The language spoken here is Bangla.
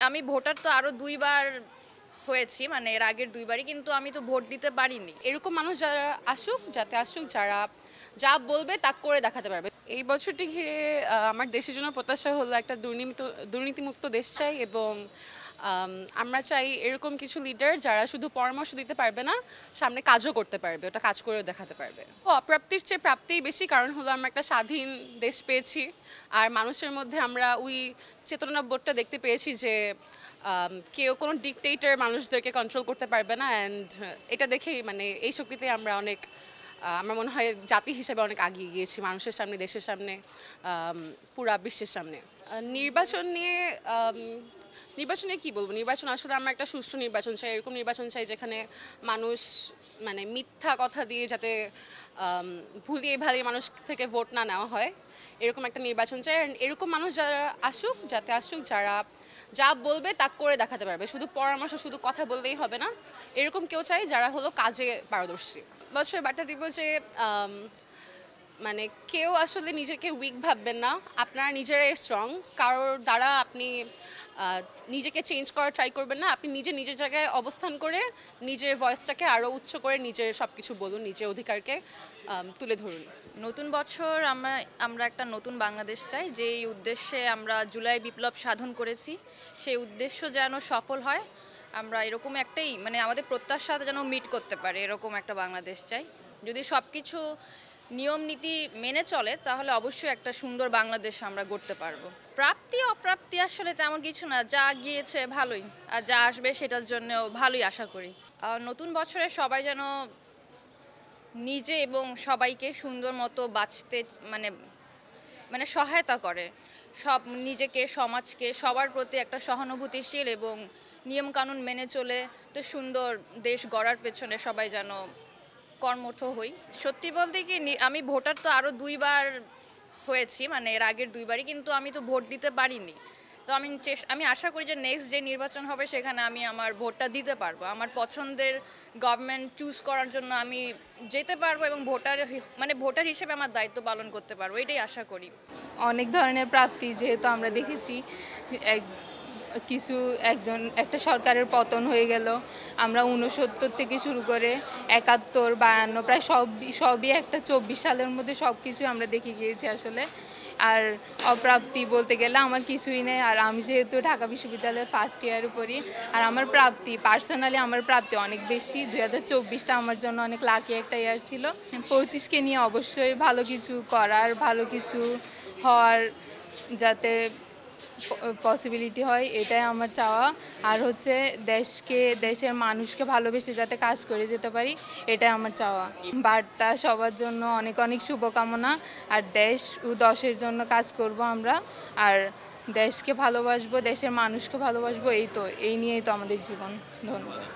আমি ভোটার তো আরো ২ বার হয়েছি। মানে এর আগের ২ বারই, কিন্তু আমি তো ভোট দিতে পারিনি। এরকম মানুষ যারা আসুক, যাতে আসুক যারা যা বলবে তা করে দেখাতে পারবে। এই বছরটি ঘিরে আমার দেশের জন্য প্রত্যাশা হলো একটা দুর্নীতিমুক্ত দেশ চাই, এবং আমরা চাই এরকম কিছু লিডার যারা শুধু পরামর্শ দিতে পারবে না, সামনে কাজও করতে পারবে, ওটা কাজ করেও দেখাতে পারবে। অপ্রাপ্তির চেয়ে প্রাপ্তিই বেশি, কারণ হলো আমরা একটা স্বাধীন দেশ পেয়েছি। আর মানুষের মধ্যে আমরা ওই চেতনাবোধটা দেখতে পেয়েছি যে কেউ কোনো ডিকটেটর মানুষদেরকে কন্ট্রোল করতে পারবে না। অ্যান্ড এটা দেখেই মানে এই শক্তিতে আমরা অনেক আমার মনে হয় জাতি হিসেবে অনেক এগিয়ে গিয়েছি মানুষের সামনে, দেশের সামনে, পুরা বিশ্বের সামনে। নির্বাচন নিয়ে নির্বাচনে কি বলবো, নির্বাচন আসলে আমরা একটা সুষ্ঠু নির্বাচন চাই, এরকম নির্বাচন চাই যেখানে মানুষ মানে মিথ্যা কথা দিয়ে যাতে ভুলিয়ে ভালিয়ে মানুষ থেকে ভোট না নেওয়া হয়, এরকম একটা নির্বাচন চাই। আর এরকম মানুষ যারা আসুক, যাতে আসুক যারা যা বলবে তা করে দেখাতে পারবে, শুধু পরামর্শ শুধু কথা বললেই হবে না, এরকম কেউ চাই যারা হলো কাজে পারদর্শী। বছরের বার্তা দিব যে মানে কেউ আসলে নিজেকে উইক ভাববেন না, আপনারা নিজেরাই স্ট্রং। কারোর দ্বারা আপনি নিজেকে চেঞ্জ করার ট্রাই করবেন না, আপনি নিজের জায়গায় অবস্থান করে নিজের ভয়েসটাকে আরও উচ্চ করে নিজের সব কিছু বলুন, নিজের অধিকারকে তুলে ধরুন। নতুন বছর আমরা একটা নতুন বাংলাদেশ চাই, যেই উদ্দেশ্যে আমরা জুলাই বিপ্লব সাধন করেছি, সেই উদ্দেশ্য যেন সফল হয়। আমরা এরকম একটাই মানে আমাদের প্রত্যাশা যেন মিট করতে পারে, এরকম একটা বাংলাদেশ চাই। যদি সব কিছু নিয়ম নীতি মেনে চলে, তাহলে অবশ্যই একটা সুন্দর বাংলাদেশ আমরা গড়তে পারবো। প্রাপ্তি অপ্রাপ্তি আসলে তেমন কিছু না, যা গিয়েছে ভালোই, আর যা আসবে সেটার জন্যও ভালোই আশা করি। নতুন বছরে সবাই যেন নিজে এবং সবাইকে সুন্দর মতো বাঁচতে মানে মানে সহায়তা করে, সব নিজেকে, সমাজকে, সবার প্রতি একটা সহানুভূতিশীল এবং নিয়মকানুন মেনে চলে একটা সুন্দর দেশ গড়ার পেছনে সবাই যেন কর্মঠ হই। সত্যি বলতে কি, আমি ভোটার তো আরও ২ বার হয়েছি। মানে এর আগের ২ বারই, কিন্তু আমি তো ভোট দিতে পারিনি। তো আমি আশা করি যে নেক্সট যে নির্বাচন হবে সেখানে আমি আমার ভোটটা দিতে পারবো, আমার পছন্দের গভর্নমেন্ট চুজ করার জন্য আমি যেতে পারবো, এবং ভোটার হিসেবে আমার দায়িত্ব পালন করতে পারবো, এটাই আশা করি। অনেক ধরনের প্রাপ্তি যেহেতু আমরা দেখেছি, একটা সরকারের পতন হয়ে গেল, আমরা ৬৯ থেকে শুরু করে ৭১, ৫২ প্রায় সবই একটা ২৪ সালের মধ্যে সব কিছু আমরা দেখে গিয়েছি আসলে। আর অপ্রাপ্তি বলতে গেলে আমার কিছুই নেই। আর আমি যেহেতু ঢাকা বিশ্ববিদ্যালয়ের ফার্স্ট ইয়ারে পড়ি, আর আমার পার্সোনালি আমার প্রাপ্তি অনেক বেশি। ২০২৪টা আমার জন্য অনেক লাকি একটা ইয়ার ছিল। ২৫কে নিয়ে অবশ্যই ভালো কিছু করার, ভালো কিছু হওয়ার যাতে পসিবিলিটি হয়, এটাই আমার চাওয়া। আর হচ্ছে দেশের মানুষকে ভালোবেসে যাতে কাজ করে যেতে পারি, এটাই আমার চাওয়া। বার্তা সবার জন্য অনেক অনেক শুভকামনা। আর দেশ ও দশের জন্য কাজ করব আমরা। আর দেশকে ভালোবাসবো, দেশের মানুষকে ভালোবাসবো, এই নিয়েই তো আমাদের জীবন। ধন্যবাদ।